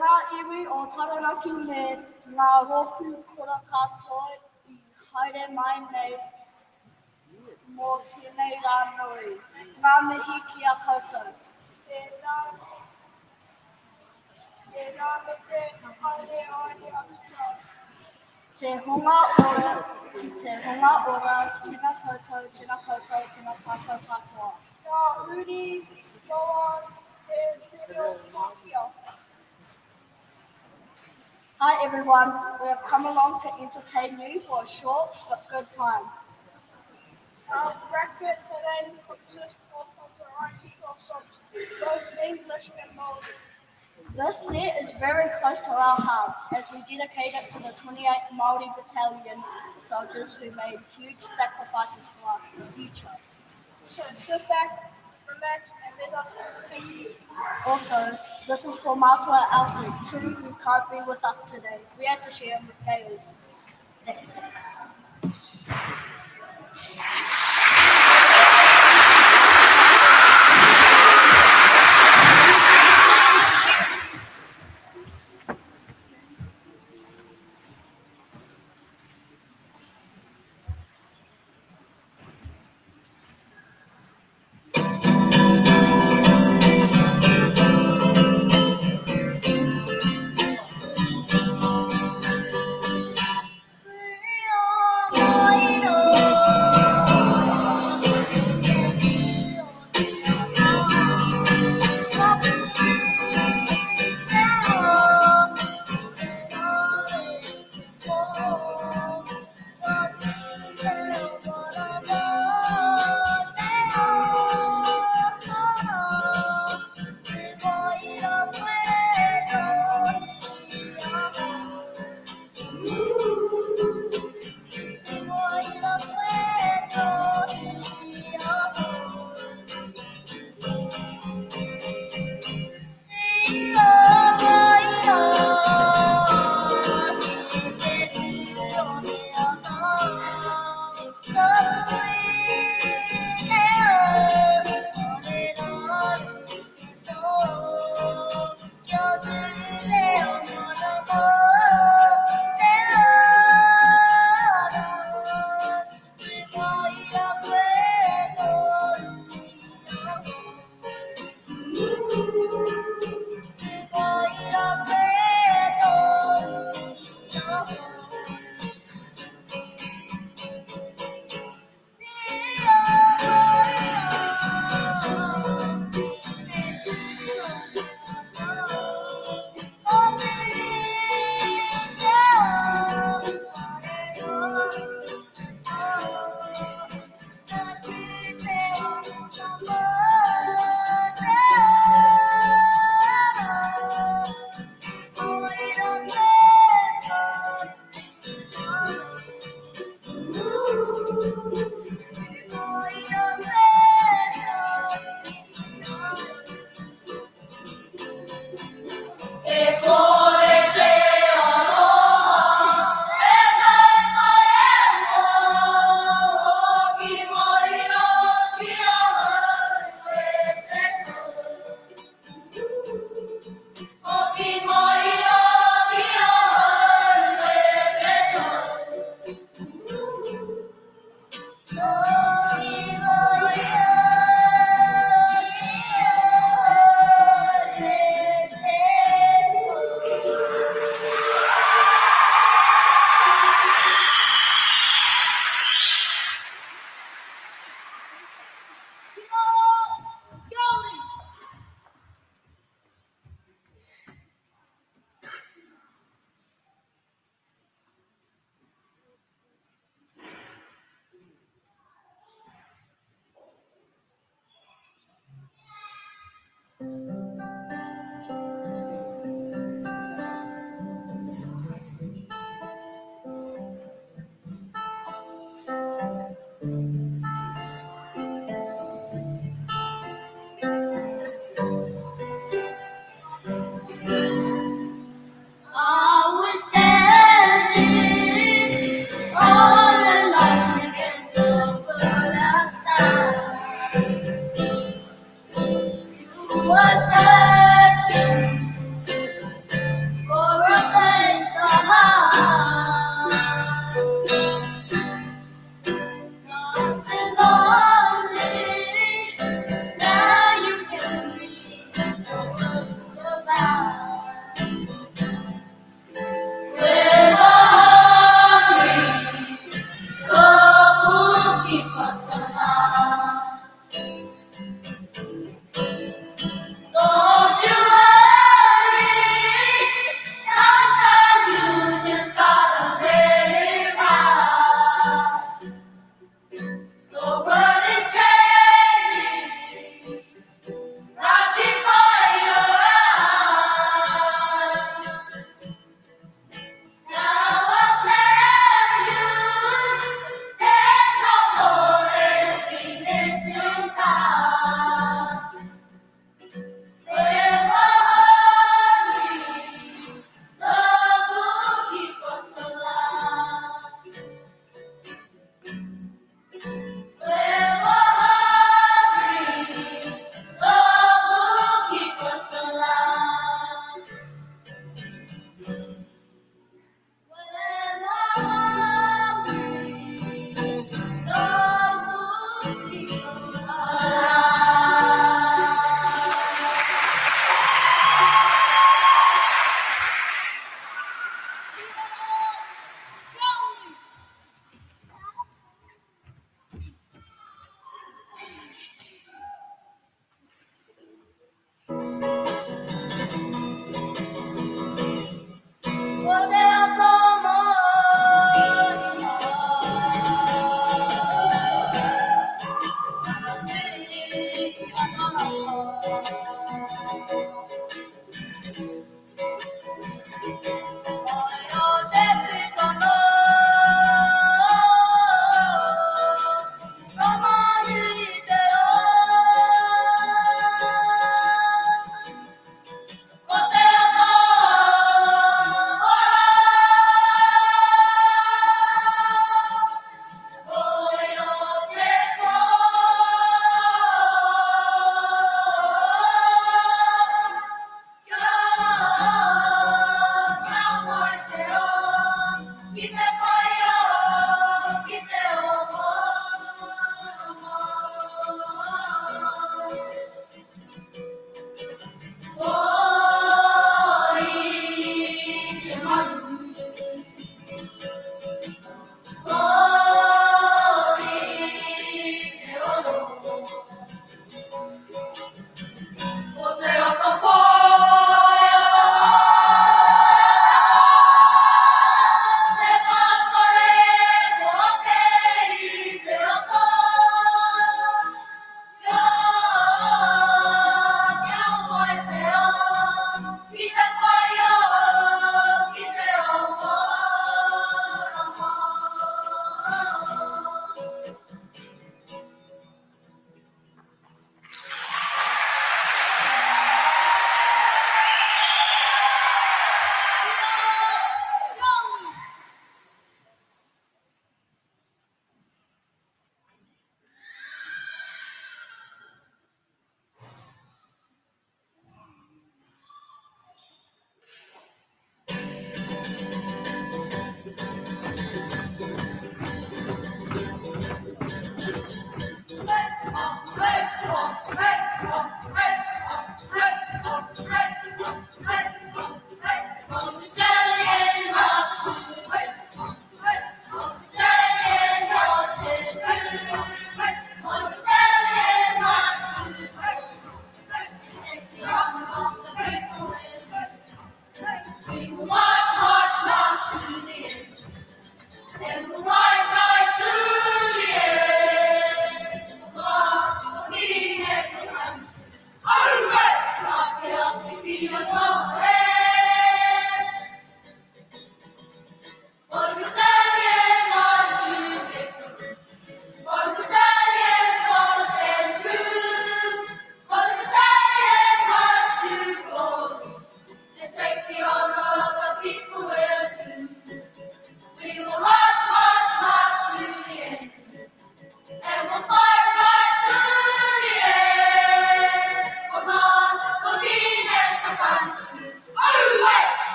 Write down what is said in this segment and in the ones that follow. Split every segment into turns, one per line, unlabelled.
ngā iwi o Tatarakihi, ngā roku kura katoa I haere mai nei mō tēnei Ramanui. Ngā mihi ki a koutou.
E rā me te haere aere atu rā.
Te hunga ora ki te hunga ora, tēnā koutou, tēnā koutou, tēnā tātou katoa.
Ngā uri roa e te reo makia.
Hi everyone, we have come along to entertain you for a short but good time.
Our bracket today consists of a variety of songs, both English and Māori.
This set is very close to our hearts as we dedicate it to the 28th Māori Battalion soldiers who made huge sacrifices for us in the future.
So sit back, relax, and let us entertain you.
Also, this is for Mātua Alfred too, who can't be with us today. We had to share him with Gail.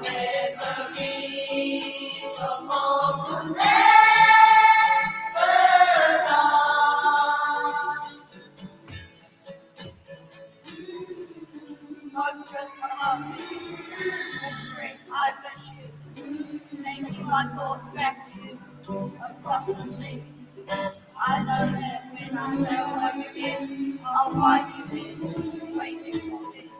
It's love me. Whispering, I miss you. Taking my thoughts back to you. Across the sea. I know that when I sail home again, I'll find you here, waiting for me.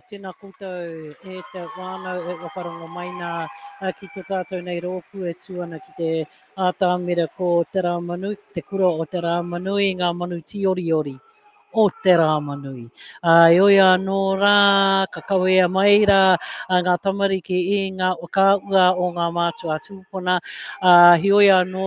Tēnā koutou e te wānau e whakarongo mai nā ki tō tātou nei rōpū e tuana ki te ātāmera ko te Ramanui, te kura o te Ramanui, Ngaa Manu Tioriori o te Ramanui. E oi anō rā, ka kawea mai rā, ngā tamariki i ngā o ka ua o ngā mātua tūpuna, hi oi anō